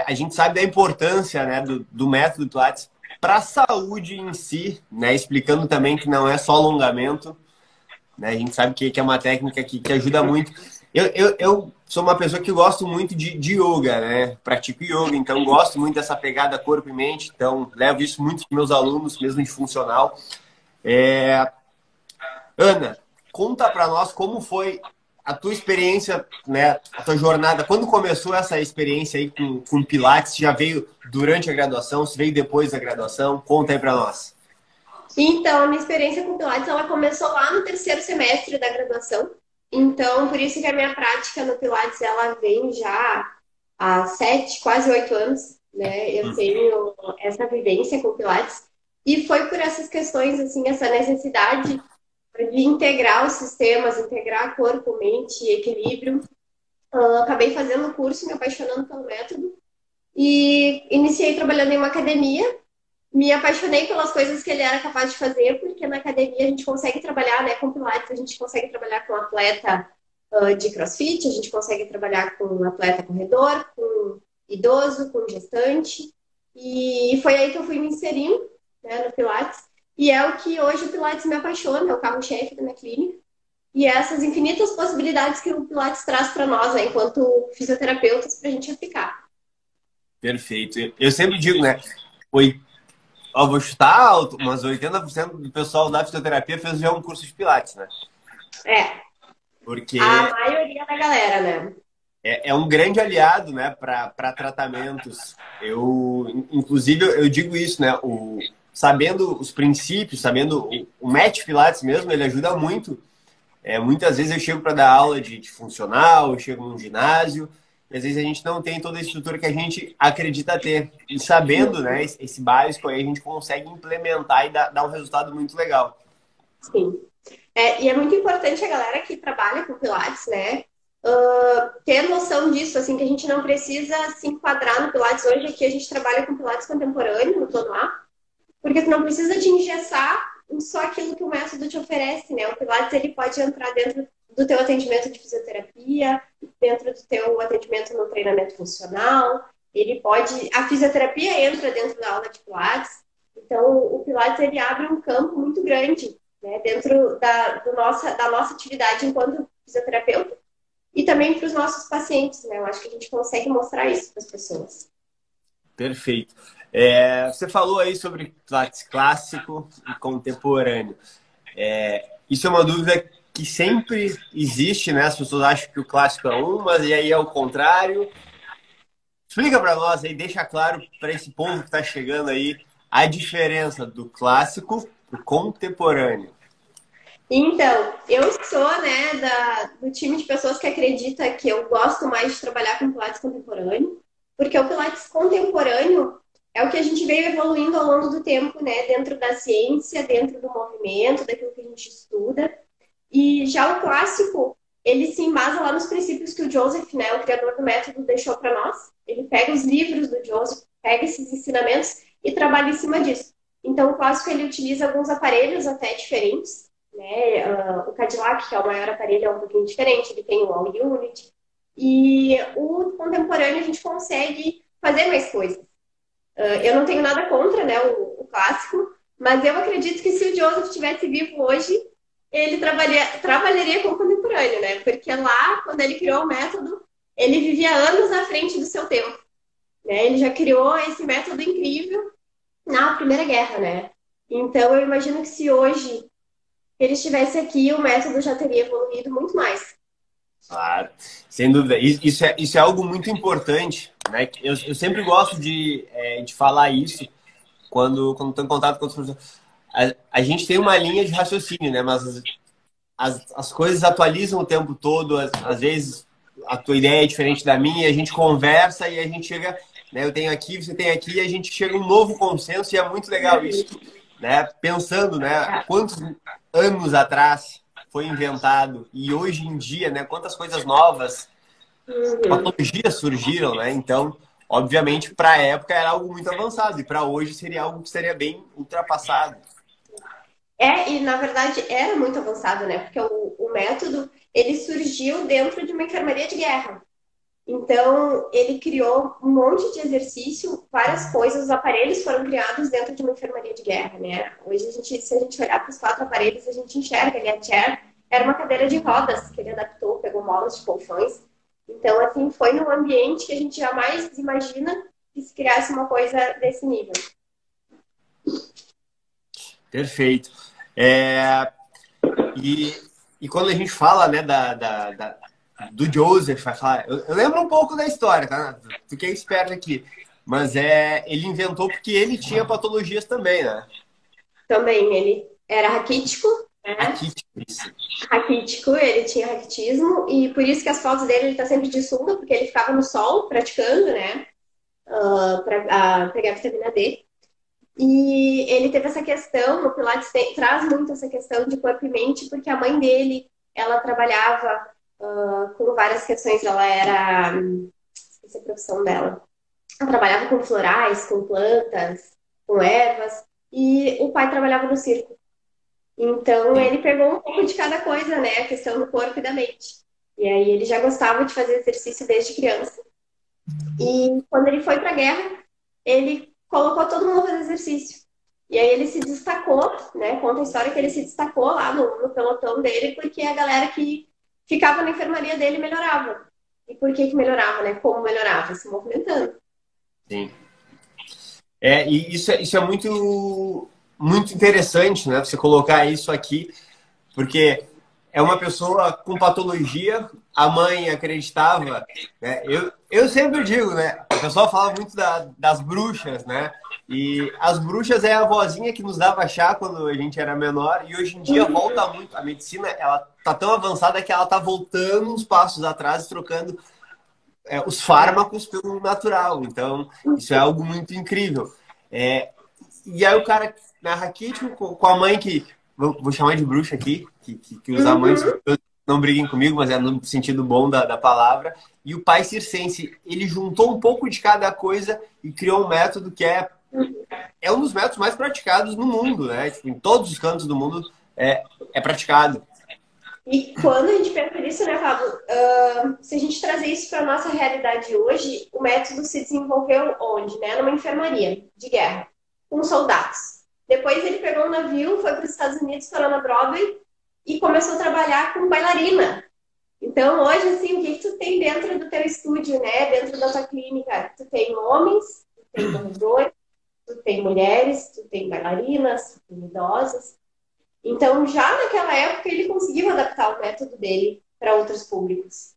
A gente sabe da importância, né, do método Pilates para a saúde em si, né? Explicando também que não é só alongamento, né? A gente sabe que é uma técnica que ajuda muito. Eu sou uma pessoa que gosto muito de yoga, né? Pratico yoga, então gosto muito dessa pegada corpo e mente, então levo isso muito para meus alunos, mesmo de funcional. É, Ana, conta para nós como foi a tua experiência, né, a tua jornada. Quando começou essa experiência aí com Pilates? Já veio durante a graduação? Se veio depois da graduação? Conta aí para nós. Então, a minha experiência com Pilates, ela começou lá no terceiro semestre da graduação. Então, por isso que a minha prática no Pilates, ela vem já há 7, quase 8 anos, né? Eu tenho essa vivência com o Pilates. E foi por essas questões, assim, essa necessidade de integrar os sistemas, integrar corpo, mente e equilíbrio. Acabei fazendo o curso, me apaixonando pelo método. E iniciei trabalhando em uma academia, me apaixonei pelas coisas que ele era capaz de fazer, porque na academia a gente consegue trabalhar, né, com Pilates, a gente consegue trabalhar com atleta de CrossFit, a gente consegue trabalhar com atleta corredor, com idoso, com gestante. E foi aí que eu fui me inserindo, né, no Pilates. E é o que hoje o Pilates me apaixona, é o carro-chefe da minha clínica. E essas infinitas possibilidades que o Pilates traz para nós, né, enquanto fisioterapeutas, para a gente aplicar. Perfeito. Eu sempre digo, né? Vou chutar alto, mas 80% do pessoal da fisioterapia fez já um curso de Pilates, né? É, a Porque maioria da galera, né? é um grande aliado, né, para tratamentos. Inclusive, eu digo isso, né? Sabendo os princípios, sabendo o Match Pilates mesmo, ele ajuda muito. Muitas vezes eu chego para dar aula de funcional, eu chego num ginásio, e às vezes a gente não tem toda a estrutura que a gente acredita ter. E sabendo, né, esse básico aí, a gente consegue implementar e dar um resultado muito legal. Sim. E é muito importante a galera que trabalha com Pilates, né? Ter noção disso, assim, que a gente não precisa se enquadrar no Pilates. Hoje aqui a gente trabalha com Pilates contemporâneo, no plano A, porque tu não precisa te engessar em só aquilo que o método te oferece, né? O Pilates, ele pode entrar dentro do teu atendimento de fisioterapia, dentro do teu atendimento no treinamento funcional, ele pode... A fisioterapia entra dentro da aula de Pilates, então o Pilates, ele abre um campo muito grande, né? Dentro da nossa atividade enquanto fisioterapeuta e também para os nossos pacientes, né? Eu acho que a gente consegue mostrar isso para as pessoas. Perfeito. Você falou aí sobre Pilates clássico e contemporâneo. Isso é uma dúvida que sempre existe, né? As pessoas acham que o clássico é um, mas e aí é o contrário. Explica para nós aí, deixa claro para esse povo que está chegando aí a diferença do clássico pro contemporâneo. Então, eu sou, né, do time de pessoas que acredita que eu gosto mais de trabalhar com Pilates contemporâneo, porque o Pilates contemporâneo é o que a gente veio evoluindo ao longo do tempo, né, dentro da ciência, dentro do movimento, daquilo que a gente estuda. E já o clássico, ele se embasa lá nos princípios que o Joseph, né, o criador do método, deixou para nós. Ele pega os livros do Joseph, pega esses ensinamentos e trabalha em cima disso. Então, o clássico, ele utiliza alguns aparelhos até diferentes, né? O Cadillac, que é o maior aparelho, é um pouquinho diferente, ele tem o All Unit. E o contemporâneo, a gente consegue fazer mais coisas. Eu não tenho nada contra, né, o clássico, mas eu acredito que se o Joseph estivesse vivo hoje, ele trabalharia com o contemporâneo, né? Porque lá, quando ele criou o método, ele vivia anos à frente do seu tempo, né? Ele já criou esse método incrível na Primeira Guerra, né? Então, eu imagino que se hoje ele estivesse aqui, o método já teria evoluído muito mais. Claro, sem dúvida. Isso é algo muito importante, né? Eu sempre gosto de falar isso quando estou em contato com outras pessoas. A gente tem uma linha de raciocínio, né? Mas as coisas atualizam o tempo todo. Às vezes a tua ideia é diferente da minha, a gente conversa e a gente chega, né? Eu tenho aqui, você tem aqui, e a gente chega a um novo consenso e é muito legal isso, né? Pensando, né? Quantos anos atrás foi inventado e hoje em dia, né? Quantas coisas novas, Uhum. patologias surgiram, né? Então, obviamente, para a época era algo muito avançado e para hoje seria algo que seria bem ultrapassado. E na verdade era muito avançado, né? Porque o método ele surgiu dentro de uma enfermaria de guerra. Então, ele criou um monte de exercício, várias coisas, os aparelhos foram criados dentro de uma enfermaria de guerra, né? Hoje, se a gente olhar para os 4 aparelhos, a gente enxerga ali a chair, era uma cadeira de rodas que ele adaptou, pegou molas de colchões. Então, assim, foi num ambiente que a gente jamais imagina que se criasse uma coisa desse nível. Perfeito. É, e quando a gente fala, né, do Joseph, vai falar, eu lembro um pouco da história, tá? Fiquei esperto aqui. Mas ele inventou porque ele tinha patologias também, né? Também, ele era raquítico, né? Aqui, isso. Raquítico, ele tinha raquitismo, e por isso que as fotos dele, ele tá sempre de sunga, porque ele ficava no sol praticando, né? Para pegar vitamina D. E ele teve essa questão, o Pilates traz muito essa questão de corpo e mente, porque a mãe dele, ela trabalhava com várias questões, ela era, esqueci a profissão dela, ela trabalhava com florais, com plantas, com ervas, e o pai trabalhava no circo. Então Sim. ele pegou um pouco de cada coisa, né, a questão do corpo e da mente. E aí ele já gostava de fazer exercício desde criança. E quando ele foi para a guerra, ele colocou todo mundo a fazer exercício. E aí ele se destacou, né? Conta a história que ele se destacou lá no pelotão dele, porque a galera que ficava na enfermaria dele melhorava. E por que melhorava, né? Como melhorava? Se movimentando. Sim. E isso é muito, muito interessante, né? Você colocar isso aqui, porque é uma pessoa com patologia, a mãe acreditava, né? Eu sempre digo, né? O pessoal fala muito das bruxas, né? E as bruxas é a vozinha que nos dava chá quando a gente era menor, e hoje em dia volta muito. A medicina, ela tá tão avançada que ela tá voltando uns passos atrás, trocando os fármacos pelo natural. Então, isso é algo muito incrível. E aí o cara na raquítico com a mãe que... Vou chamar de bruxa aqui, que os amantes Uhum. não briguem comigo, mas é no sentido bom da palavra. E o pai circense, ele juntou um pouco de cada coisa e criou um método que é um dos métodos mais praticados no mundo, né? Tipo, em todos os cantos do mundo é praticado. E quando a gente pensa nisso, né, Pablo? Se a gente trazer isso para nossa realidade hoje, o método se desenvolveu onde? Né? Numa enfermaria de guerra, com soldados. Depois ele pegou um navio, foi para os Estados Unidos, parou na Broadway e começou a trabalhar com bailarina. Então, hoje, assim, o que tu tem dentro do teu estúdio, né? Dentro da tua clínica? Tu tem homens, tu tem corredores, tu tem mulheres, tu tem bailarinas, tu tem idosas. Então, já naquela época, ele conseguiu adaptar o método dele para outros públicos.